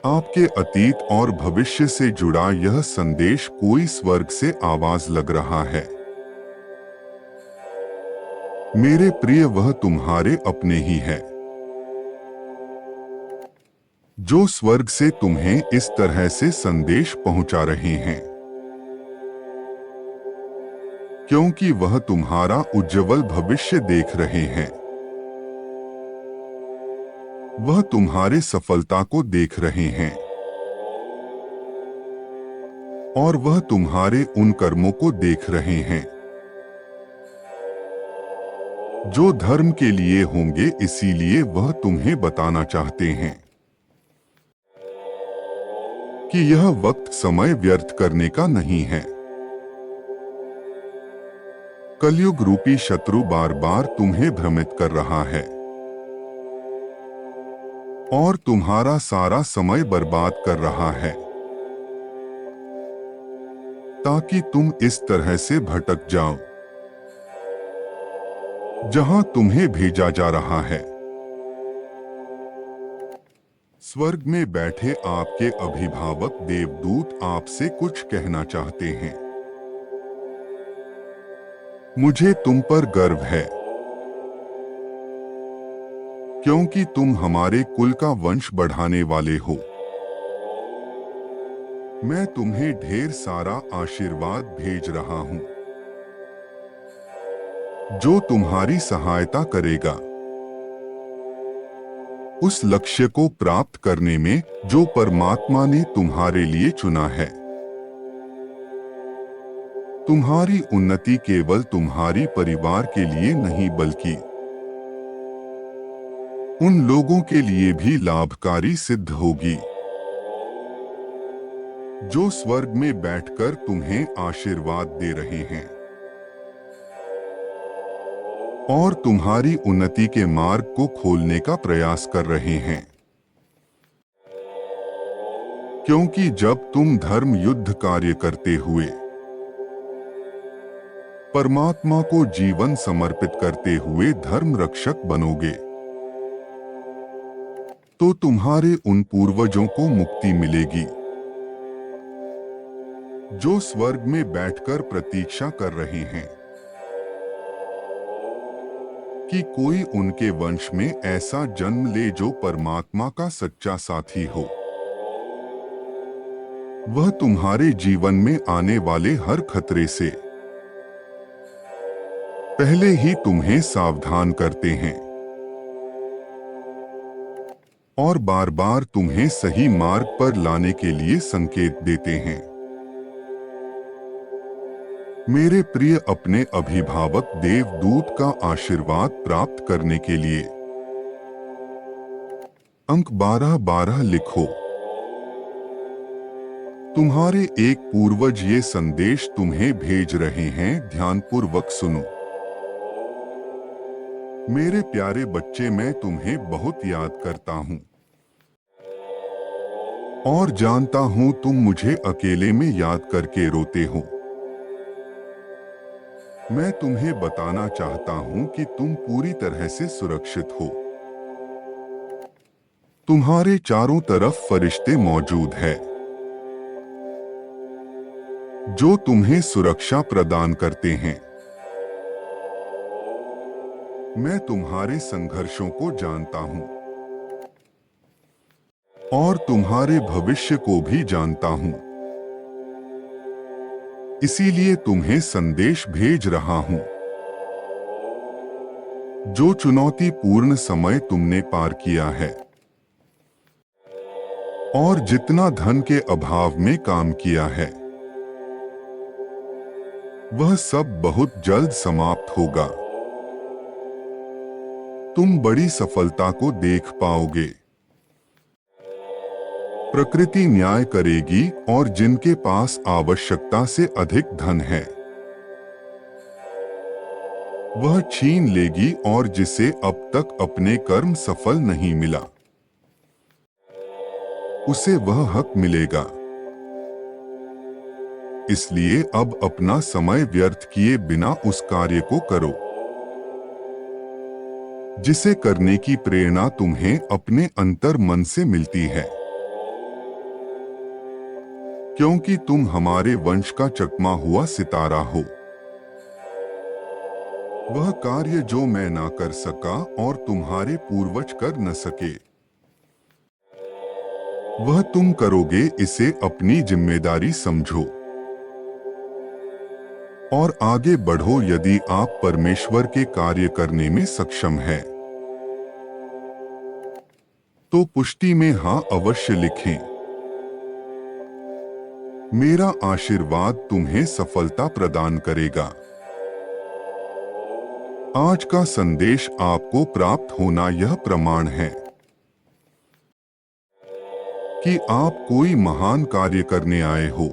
आपके अतीत और भविष्य से जुड़ा यह संदेश कोई स्वर्ग से आवाज लग रहा है। मेरे प्रिय, वह तुम्हारे अपने ही है, जो स्वर्ग से तुम्हें इस तरह से संदेश पहुंचा रहे हैं, क्योंकि वह तुम्हारा उज्ज्वल भविष्य देख रहे हैं। वह तुम्हारे सफलता को देख रहे हैं और वह तुम्हारे उन कर्मों को देख रहे हैं जो धर्म के लिए होंगे। इसीलिए वह तुम्हें बताना चाहते हैं कि यह वक्त समय व्यर्थ करने का नहीं है। कलयुग रूपी शत्रु बार बार तुम्हें भ्रमित कर रहा है और तुम्हारा सारा समय बर्बाद कर रहा है, ताकि तुम इस तरह से भटक जाओ जहां तुम्हें भेजा जा रहा है। स्वर्ग में बैठे आपके अभिभावक देवदूत आपसे कुछ कहना चाहते हैं। मुझे तुम पर गर्व है, क्योंकि तुम हमारे कुल का वंश बढ़ाने वाले हो। मैं तुम्हें ढेर सारा आशीर्वाद भेज रहा हूं, जो तुम्हारी सहायता करेगा उस लक्ष्य को प्राप्त करने में जो परमात्मा ने तुम्हारे लिए चुना है। तुम्हारी उन्नति केवल तुम्हारी परिवार के लिए नहीं, बल्कि उन लोगों के लिए भी लाभकारी सिद्ध होगी जो स्वर्ग में बैठकर तुम्हें आशीर्वाद दे रहे हैं और तुम्हारी उन्नति के मार्ग को खोलने का प्रयास कर रहे हैं। क्योंकि जब तुम धर्म युद्ध कार्य करते हुए परमात्मा को जीवन समर्पित करते हुए धर्म रक्षक बनोगे, तो तुम्हारे उन पूर्वजों को मुक्ति मिलेगी जो स्वर्ग में बैठकर प्रतीक्षा कर रहे हैं कि कोई उनके वंश में ऐसा जन्म ले जो परमात्मा का सच्चा साथी हो। वह तुम्हारे जीवन में आने वाले हर खतरे से पहले ही तुम्हें सावधान करते हैं और बार बार तुम्हें सही मार्ग पर लाने के लिए संकेत देते हैं। मेरे प्रिय, अपने अभिभावक देवदूत का आशीर्वाद प्राप्त करने के लिए अंक 12-12 लिखो। तुम्हारे एक पूर्वज ये संदेश तुम्हें भेज रहे हैं, ध्यानपूर्वक सुनो। मेरे प्यारे बच्चे, मैं तुम्हें बहुत याद करता हूं और जानता हूं तुम मुझे अकेले में याद करके रोते हो। मैं तुम्हें बताना चाहता हूं कि तुम पूरी तरह से सुरक्षित हो। तुम्हारे चारों तरफ फरिश्ते मौजूद हैं जो तुम्हें सुरक्षा प्रदान करते हैं। मैं तुम्हारे संघर्षों को जानता हूं और तुम्हारे भविष्य को भी जानता हूं। इसीलिए तुम्हें संदेश भेज रहा हूं। जो चुनौतीपूर्ण समय तुमने पार किया है और जितना धन के अभाव में काम किया है, वह सब बहुत जल्द समाप्त होगा। तुम बड़ी सफलता को देख पाओगे। प्रकृति न्याय करेगी और जिनके पास आवश्यकता से अधिक धन है, वह छीन लेगी और जिसे अब तक अपने कर्म सफल नहीं मिला, उसे वह हक मिलेगा। इसलिए अब अपना समय व्यर्थ किए बिना उस कार्य को करो जिसे करने की प्रेरणा तुम्हें अपने अंतर मन से मिलती है। क्योंकि तुम हमारे वंश का चकमा हुआ सितारा हो। वह कार्य जो मैं ना कर सका और तुम्हारे पूर्वज कर न सके, वह तुम करोगे, इसे अपनी जिम्मेदारी समझो और आगे बढ़ो। यदि आप परमेश्वर के कार्य करने में सक्षम हैं, तो पुष्टि में हाँ अवश्य लिखें। मेरा आशीर्वाद तुम्हें सफलता प्रदान करेगा। आज का संदेश आपको प्राप्त होना यह प्रमाण है कि आप कोई महान कार्य करने आए हो।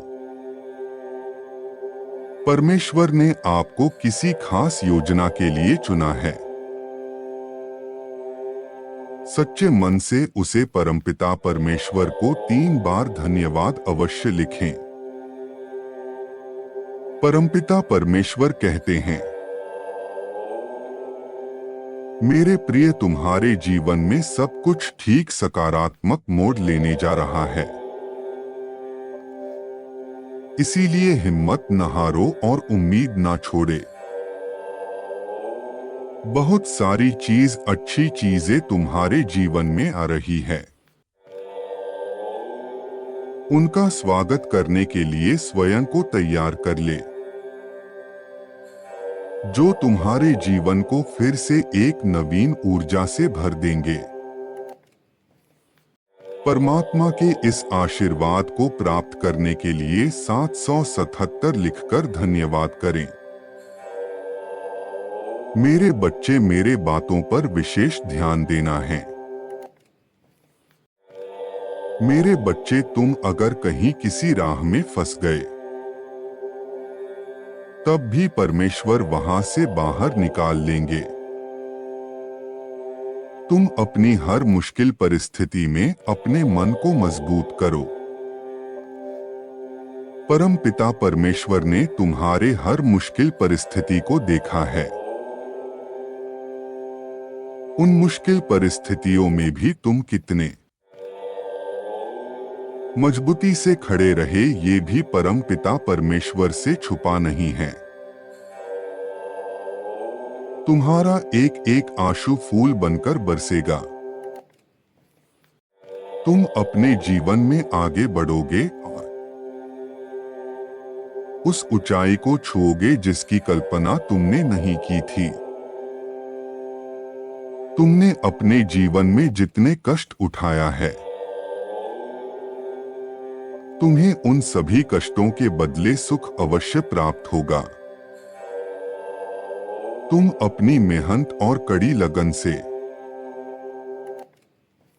परमेश्वर ने आपको किसी खास योजना के लिए चुना है। सच्चे मन से उसे परमपिता परमेश्वर को 3 बार धन्यवाद अवश्य लिखें। परमपिता परमेश्वर कहते हैं, मेरे प्रिय, तुम्हारे जीवन में सब कुछ ठीक सकारात्मक मोड़ लेने जा रहा है। इसीलिए हिम्मत न हारो और उम्मीद न छोड़े। बहुत सारी अच्छी चीजें तुम्हारे जीवन में आ रही है। उनका स्वागत करने के लिए स्वयं को तैयार कर ले, जो तुम्हारे जीवन को फिर से एक नवीन ऊर्जा से भर देंगे। परमात्मा के इस आशीर्वाद को प्राप्त करने के लिए 777 लिखकर धन्यवाद करें। मेरे बच्चे, मेरे बातों पर विशेष ध्यान देना है। मेरे बच्चे, तुम अगर कहीं किसी राह में फंस गए, तब भी परमेश्वर वहां से बाहर निकाल लेंगे। तुम अपनी हर मुश्किल परिस्थिति में अपने मन को मजबूत करो। परम पिता परमेश्वर ने तुम्हारे हर मुश्किल परिस्थिति को देखा है। उन मुश्किल परिस्थितियों में भी तुम कितने मजबूती से खड़े रहे, ये भी परम पिता परमेश्वर से छुपा नहीं है। तुम्हारा एक एक आंसू फूल बनकर बरसेगा। तुम अपने जीवन में आगे बढ़ोगे और उस ऊंचाई को छूओगे जिसकी कल्पना तुमने नहीं की थी। तुमने अपने जीवन में जितने कष्ट उठाया है, तुम्हें उन सभी कष्टों के बदले सुख अवश्य प्राप्त होगा। तुम अपनी मेहनत और कड़ी लगन से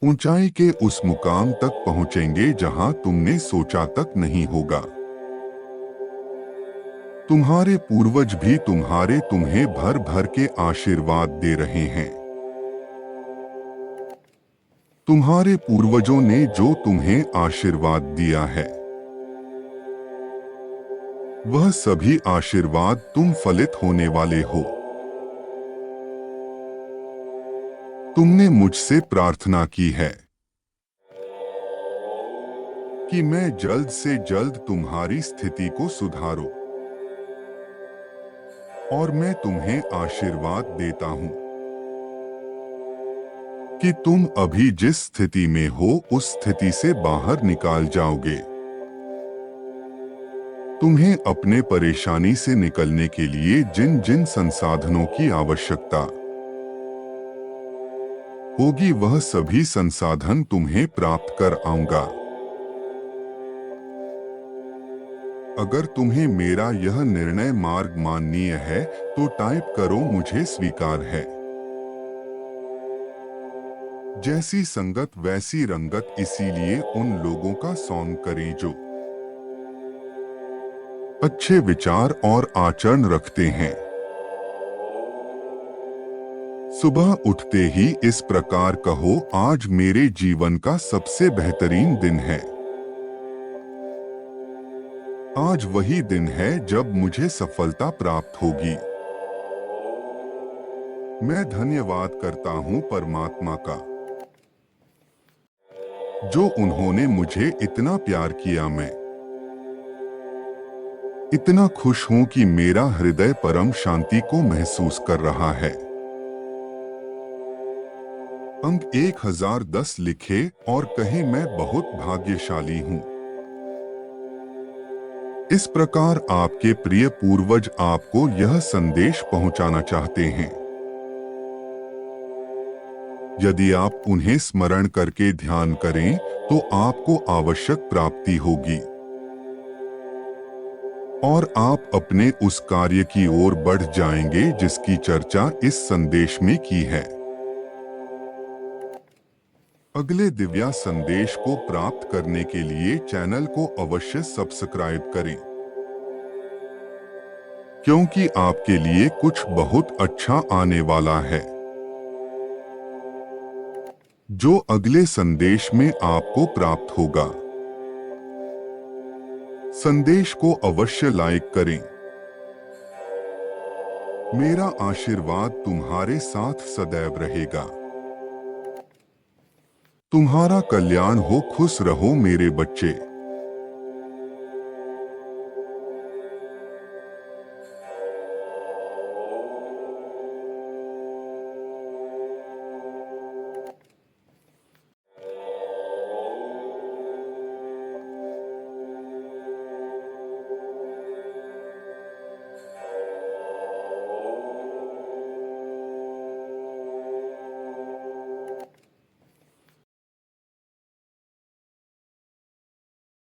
ऊंचाई के उस मुकाम तक पहुंचेंगे जहां तुमने सोचा तक नहीं होगा। तुम्हारे पूर्वज भी तुम्हें भर भर के आशीर्वाद दे रहे हैं। तुम्हारे पूर्वजों ने जो तुम्हें आशीर्वाद दिया है, वह सभी आशीर्वाद तुम फलित होने वाले हो। तुमने मुझसे प्रार्थना की है कि मैं जल्द से जल्द तुम्हारी स्थिति को सुधारूं, और मैं तुम्हें आशीर्वाद देता हूं कि तुम अभी जिस स्थिति में हो उस स्थिति से बाहर निकाल जाओगे। तुम्हें अपने परेशानी से निकलने के लिए जिन जिन संसाधनों की आवश्यकता होगी, वह सभी संसाधन तुम्हें प्राप्त कर आऊंगा। अगर तुम्हें मेरा यह निर्णय मार्ग माननीय है तो टाइप करो, मुझे स्वीकार है। जैसी संगत वैसी रंगत, इसीलिए उन लोगों का सॉन्ग करें जो अच्छे विचार और आचरण रखते हैं। सुबह उठते ही इस प्रकार कहो, आज मेरे जीवन का सबसे बेहतरीन दिन है। आज वही दिन है जब मुझे सफलता प्राप्त होगी। मैं धन्यवाद करता हूं परमात्मा का, जो उन्होंने मुझे इतना प्यार किया। मैं इतना खुश हूं कि मेरा हृदय परम शांति को महसूस कर रहा है। अंक 1010 लिखे और कहे, मैं बहुत भाग्यशाली हूं। इस प्रकार आपके प्रिय पूर्वज आपको यह संदेश पहुंचाना चाहते हैं। यदि आप उन्हें स्मरण करके ध्यान करें तो आपको आवश्यक प्राप्ति होगी और आप अपने उस कार्य की ओर बढ़ जाएंगे जिसकी चर्चा इस संदेश में की है। अगले दिव्या संदेश को प्राप्त करने के लिए चैनल को अवश्य सब्सक्राइब करें, क्योंकि आपके लिए कुछ बहुत अच्छा आने वाला है जो अगले संदेश में आपको प्राप्त होगा। संदेश को अवश्य लाइक करें। मेरा आशीर्वाद तुम्हारे साथ सदैव रहेगा। तुम्हारा कल्याण हो, खुश रहो मेरे बच्चे।